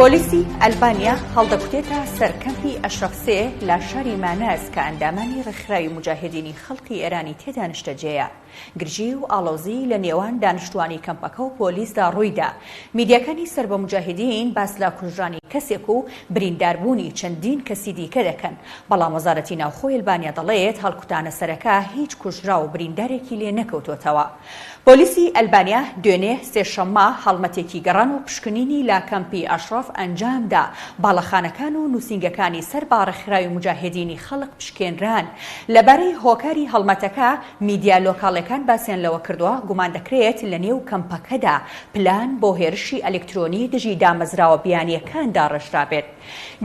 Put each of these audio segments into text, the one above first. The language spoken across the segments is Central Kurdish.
پۆلیسی ئەلبانیا هەڵدەکوتێتە سەر کەمپی ئەشرەفسێ لە شاری ماناس کە ئەندامانی ڕێکخراوی مجاهدینی خەڵکی ئێرانی تێدا نیشتەجێیە. گرژی و ئاڵۆزی لە نێوان دانیشتوانی کەمپەکە و پۆلیسدا ڕوویدا. میدیاکانی سەر بە مجاهدین باس لە کوژرانی کەسێک و برینداربوونی چەندین کەسی دیکە دەکەن، بەڵام وەزارەتی ناوخۆی ئەلبانیا دەڵێت هەڵکوتانە سەرەکە هیچ کوژرا و بریندارێکی لێ نەکەوتوتەوە. پۆلیسی ئەلبانیا دوێنێ سێشەممە هەڵمەتێکی گەڕان و پشکنینی لا کەمپی ئەشرەف ئەنجامدا. باڵەخانەکان و نووسینگەکانی سەر با ڕێکخراوی مجاهدینی خەڵک پشکێنران. لەبارەی هۆکاری هەڵمەتەکە میدیا لۆکاڵەکان باسییان لەوە کردووە گومان دەکرێت لە نێو کەمپەکەدا پلان بۆ هێرشی ئەلکترۆنی دژی دامەزراوە بیانیەکاندا ڕێژرابێت.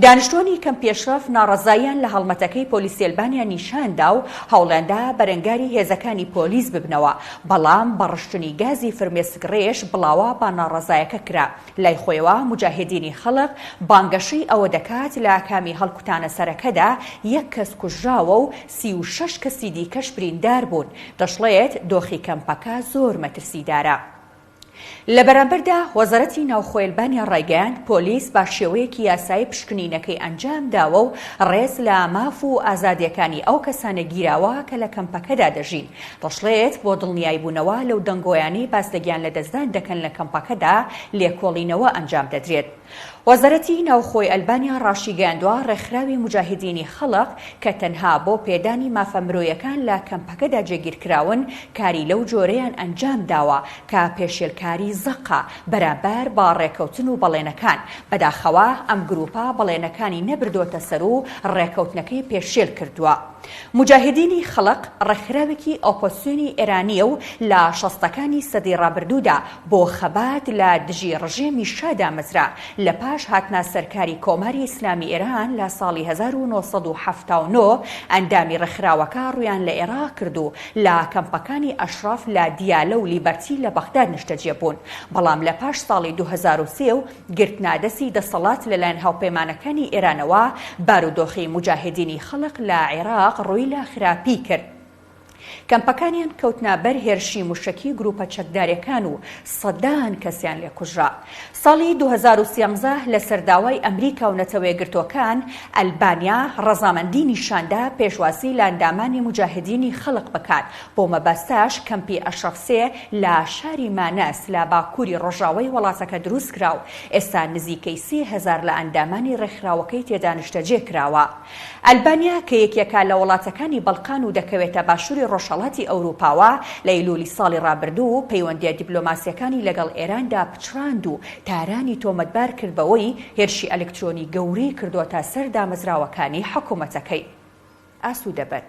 دانیشتوانی کەمپی ئەشرەف ناڕەزاییان لە هەڵمەتەکەی پۆلیسی ئەلبانیا نیشاندا و هەوڵێندا بەرەنگاری هێزەکانی پۆلیس ببنەوە، بەڵام بەڕشتنی گازی فرمێسکڕێش بڵاوە با ناڕەزایەکە کرا. لای خۆیەوە مجاهدینی خەڵق بانگەشەی ئەوە دەکات لە کامی هەڵکوتانە سەرەکەدا 1 کەس کوژراوە و 36 کەسی دیکەش بریندار بوون. دەشڵێت دۆخی کەمپەکە زۆر مەترسیدارە. لە بەرامبەردا وەزارەتی ناوخۆی ئەلبانیا ڕایگەیاند پۆلیس با شێوەیەکی یاسایی پشکنینەکەی ئەنجام داوە و ڕێز لە ماف و ئازادیەکانی ئەو کەسانە گیراوە کە لە کەمپەکەدا دەژین. دەشڵێت بۆ دڵنیایبوونەوە لەو دەنگۆیانی باستەگیان لە دەستدان دەکەن لە کەمپەکەدا لێکۆڵینەوە ئەنجام دەدرێت. وەزارەتی ناوخۆی ئەلبانیا ڕاشیگەیاندووە ڕێکخراوی مجاهدینی خەڵق کە تەنها بۆ پێدانی مافە مرۆیەکان لە کەمپەکەدا جێگیرکراون کاری لەو جۆرەیان ئەنجام داوە کە پێشێلکاری زەقا بەرامبەر با ڕێکەوتن و بەڵێنەکان. بەداخەوە ئەم گروپە بەڵێنەکانی نەبردۆتە سەر و ڕێکەوتنەکەی پێشێل کردووە. مجاهدینی خەڵق ڕێکخراوێکی ئۆپۆزیسیۆنی ئێرانیە و لە شەستەکانی سەدەی ڕابردوودا بۆ خەبات لە دژی ڕژێمی شادا مەزرا لە پاش هاتنا سەرکاری کۆماری ئیسلامی ئێران لە ساڵی 1979 ئەندامی ڕێکخراوەکە ڕویان لە عێراق کردو لە کەمپەکانی ئەشرەف لە دیالە و لیبەرتی لە بەغداد نیشتەجێ بوون، بەڵام لە پاش ساڵی 2003 و گرتنادەسی دەسەڵات لەلایەن هاوپەیمانەکانی ئێرانەوە بارودۆخی مجاهدینی خەڵق لە عێراق ڕووی لە خراپی کرد. کەمپەکانیان کەوتنا بەر هێرشی موشکی گروپە چەکدارەکان و سەدان کەسیان لێ کوژرا. ساڵی 2013 لە سەرداوای ئەمریکا و نەتەوەیەگرتوەکان ئەلبانیا ڕەزامەندی نیشاندا پێشواسی لە ئەندامانی مجاهدینی خەڵق بکات. بۆ مەبەستاش کەمپی ئەشرەفسێ لە شاری ماناس لە باکووری ڕۆژاوای وڵاتەکە دروست کرا و ئێستا نزیکەی 30,000 لە ئەندامانی ڕێکخراوەکەی تێدا نیشتەجێ کراوە. ئەلبانیا کە یەکێکە لە وڵاتەکانی بەڵقان و دەکەوێتە باشووری ڕۆژهەڵاتی ئەوروپاوە لە ئەیلولی ساڵی ڕابردوو پەیوەندیە دیپلۆماسیەکانی لەگەڵ ئێراندا پچڕاند و تارانی تۆمەتبار کردبەوەی هێرشی ئەلکترۆنی گەورەی کردوتە سەر دامەزراوەکانی حکوومەتەکەی. ئاسوودەبن.